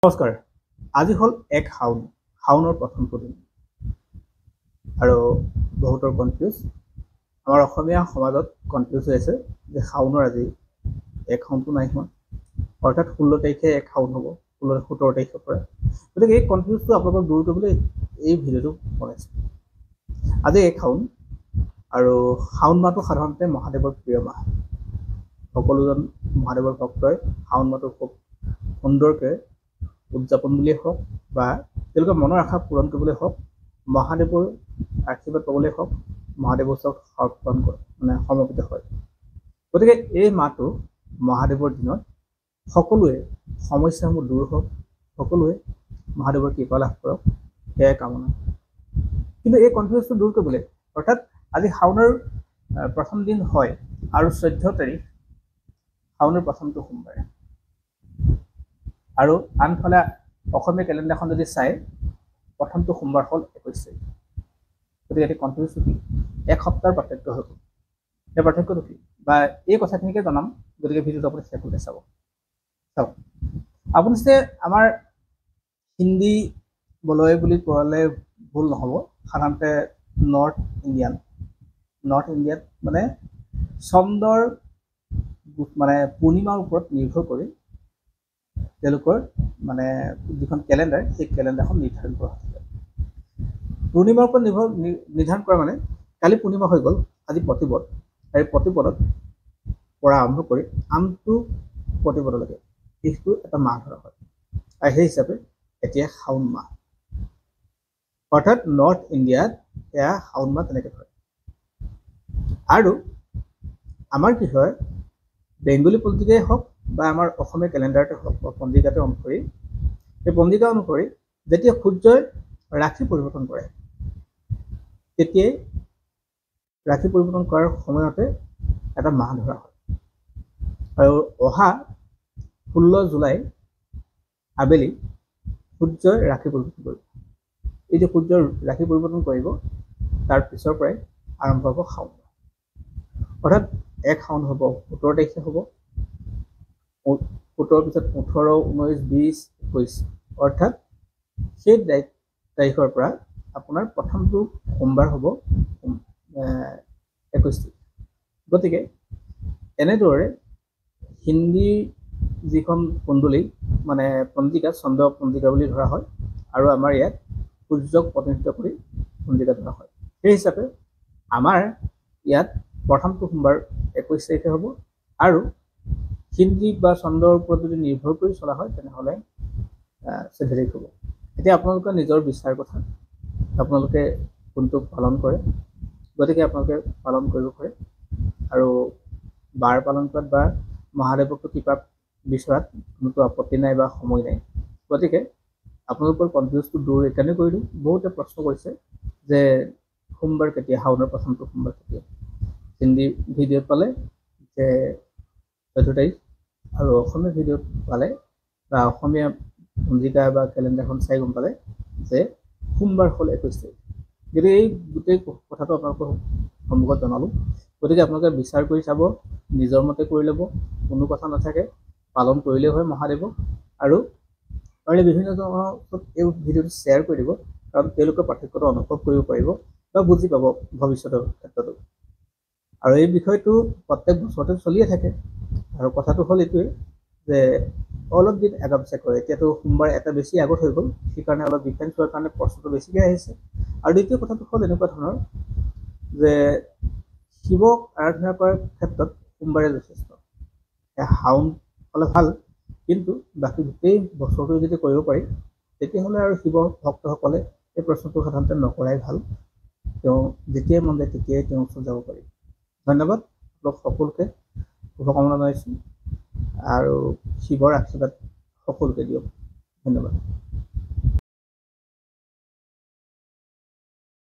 নমস্কাৰ। আজি হ'ল ১ শাওন, শাওনৰ প্ৰথমটো দিন আৰু বহুতৰ কনফিউজ। আমাৰ অসমীয়া সমাজত কনফিউজ হৈ আছে যে শাওনৰ আজি ১ শাওনটো নাই হোৱা, অৰ্থাৎ ১৬ তাৰিখে ১ শাওন হ'ব, ১৭ তাৰিখৰ পৰা। গতিকে এই কনফিউজটো আপোনালোকক দূৰ কৰিবলৈ এই ভিডিঅ'টো বনাইছোঁ। আজি ১ শাওন আৰু শাওন মাহটো সাধাৰণতে মহাদেৱৰ প্ৰিয় মাহ। সকলোজন মহাদেৱৰ ভক্তই শাওন মাহটো খুব সুন্দৰকৈ উদযাপন বুলিয়েই হওক বা তেওঁলোকৰ মনৰ আশা পূৰণ কৰিবলৈ হওক, মহাদেৱৰ আশীৰ্বাদ পাবলৈ হওক, মহাদেৱৰ ওচৰত সমৰ্পিত হয়। গতিকে এই মাহটো মহাদেৱৰ দিনত সকলোৱে সমস্যাসমূহ দূৰ হওক, সকলোৱে মহাদেৱৰ কৃপা লাভ কৰক, সেয়াই কামনা। কিন্তু এই কনফিউজটো দূৰ কৰিবলৈ, অৰ্থাৎ আজি শাওনৰ প্ৰথম দিন হয় আৰু ১৪ তাৰিখ শাওনৰ প্ৰথমটো সোমবাৰে, আৰু আনফালে অসমীয়া কেলেণ্ডাৰখন যদি চাই প্ৰথমটো সোমবাৰ হ'ল ২১ তাৰিখ। গতিকে এতিয়া কনফিউজটো কি? ১ সপ্তাহৰ পাৰ্থক্য হৈ গ'ল। এই পাৰ্থক্যটো কি বা এই কথাখিনিকে জনাম, গতিকে ভিডিঅ'টো আপুনি শেষ কৰি চাওক। আপুনি যে আমাৰ হিন্দী বলয় বুলি ক'লে ভুল নহ'ব, সাধাৰণতে নৰ্থ ইণ্ডিয়াত মানে চন্দ্ৰৰ পূৰ্ণিমাৰ ওপৰত নিৰ্ভৰ কৰি তেওঁলোকৰ যিখন কেলেণ্ডাৰ, সেই কেলেণ্ডাৰখন নিৰ্ধাৰণ কৰা হৈছে। পূৰ্ণিমাৰ ওপৰত নিৰ্ধাৰণ কৰা মানে কালি পূৰ্ণিমা হৈ গ'ল, আজি প্ৰতিপদ, আৰু প্ৰতিপদত পৰা আৰম্ভ কৰি আনটো প্ৰতিপদলৈকে এইটো এটা মাহ ধৰা হয়, আৰু সেই হিচাপে এতিয়া শাওন মাহ, অৰ্থাৎ নৰ্থ ইণ্ডিয়াত এয়া শাওন মাহ তেনেকৈ ধৰে। আৰু আমাৰ কি হয়, বেংগলী পঞ্জিকাই হওক বা আমাৰ অসমীয়া কেলেণ্ডাৰতে হওক বা পঞ্জিকাতে অনুসৰি, সেই পঞ্জিকা অনুসৰি যেতিয়া সূৰ্যই ৰাশি পৰিৱৰ্তন কৰে, তেতিয়াই ৰাশি পৰিৱৰ্তন কৰাৰ সময়তে এটা মাহ ধৰা হয়। আৰু অহা ১৬ জুলাই আবেলি সূৰ্যই ৰাশি পৰিৱৰ্তন কৰিব। এই যে সূৰ্যৰ ৰাশি পৰিৱৰ্তন কৰিব, তাৰ পিছৰ পৰাই আৰম্ভ হ'ব শাওন, অৰ্থাৎ ১ শাওন হ'ব ১৭ তাৰিখে হ'ব, ১৭ পিছত ১৮, ১৯, ২০, ২১, অৰ্থাৎ সেই তাৰিখৰ পৰা আপোনাৰ প্ৰথমটো সোমবাৰ হ'ব ২১ তাৰিখ। গতিকে এনেদৰে হিন্দীৰ যিখন কুণ্ডলী পঞ্জিকা, চন্দ্ৰ পঞ্জিকা বুলি ধৰা হয়, আৰু আমাৰ ইয়াত সূৰ্যক প্ৰতিনিধিত্ব কৰি পঞ্জিকা ধৰা হয়। সেই হিচাপে আমাৰ ইয়াত প্ৰথমটো সোমবাৰ ২১ তাৰিখে হ'ব, আৰু হিন্দী বা চন্দ্ৰৰ ওপৰত যদি নিৰ্ভৰ কৰি চলা হয় তেনেহ'লে ১৪ তাৰিখ হ'ব। এতিয়া আপোনালোকৰ নিজৰ বিচাৰ কথা, আপোনালোকে কোনটো পালন কৰে, গতিকে আপোনালোকে পালন কৰিব পাৰে। আৰু বাৰ পালন কৰাত বা মহাদেৱকটো কৃপা বিচৰাত কোনোতো আপত্তি নাই বা সময় নাই। গতিকে আপোনালোকৰ কনফিউজটো দূৰ এইকাৰণে কৰিলোঁ, বহুতে প্ৰশ্ন কৰিছে যে সোমবাৰ কেতিয়া, শাওনৰ প্ৰথমটো সোমবাৰ কেতিয়া। হিন্দী ভিডিঅ'ত পালে যে ১৪ তাৰিখ, আৰু অসমীয়া ভিডিঅ'ত পালে বা অসমীয়া পঞ্জিকা বা কেলেণ্ডাৰখন চাই গম পালে যে সোমবাৰ হ'ল ২১ তাৰিখ। গতিকে এই গোটেই কথাটো আপোনালোকৰ সন্মুখত জনালোঁ। গতিকে আপোনালোকে বিচাৰ কৰি চাব, নিজৰ মতে কৰি ল'ব, কোনো কথা নাথাকে, পালন কৰিলেই হয় মহাদেৱক। আৰু পাৰিলে বিভিন্ন জনৰ এই ভিডিঅ'টো শ্বেয়াৰ কৰি দিব, কাৰণ তেওঁলোকে পাৰ্থক্যটো অনুভৱ কৰিব পাৰিব বা বুজি পাব ভৱিষ্যতৰ ক্ষেত্ৰতো। আৰু এই বিষয়টো প্ৰত্যেক বছৰতে চলিয়ে থাকে। আৰু কথাটো হ'ল এইটোৱেই যে অলপ দিন আগা পিছা কৰে, এতিয়াতো সোমবাৰ এটা বেছি আগত হৈ গ'ল, সেইকাৰণে অলপ ডিফেন্স হোৱাৰ কাৰণে প্ৰশ্নটো বেছিকৈ আহিছে। আৰু দ্বিতীয় কথাটো হ'ল এনেকুৱা ধৰণৰ যে শিৱক আৰাধনা কৰাৰ ক্ষেত্ৰত সোমবাৰে যথেষ্ট। শাওন হ'লে ভাল, কিন্তু বাকী গোটেই বছৰটো যদি কৰিব পাৰি তেতিয়াহ'লে আৰু শিৱ ভক্তসকলে এই প্ৰশ্নটো সাধাৰণতে নকৰাই ভাল। তেওঁ যেতিয়াই মন যায় তেতিয়াই তেওঁৰ ওচৰত যাব পাৰি। ধন্যবাদ, আপোনালোক সকলোকে শুভকামনা জনাইছোঁ, আৰু শিৱৰ আশীৰ্বাদ সকলোকে দিয়ক। ধন্যবাদ।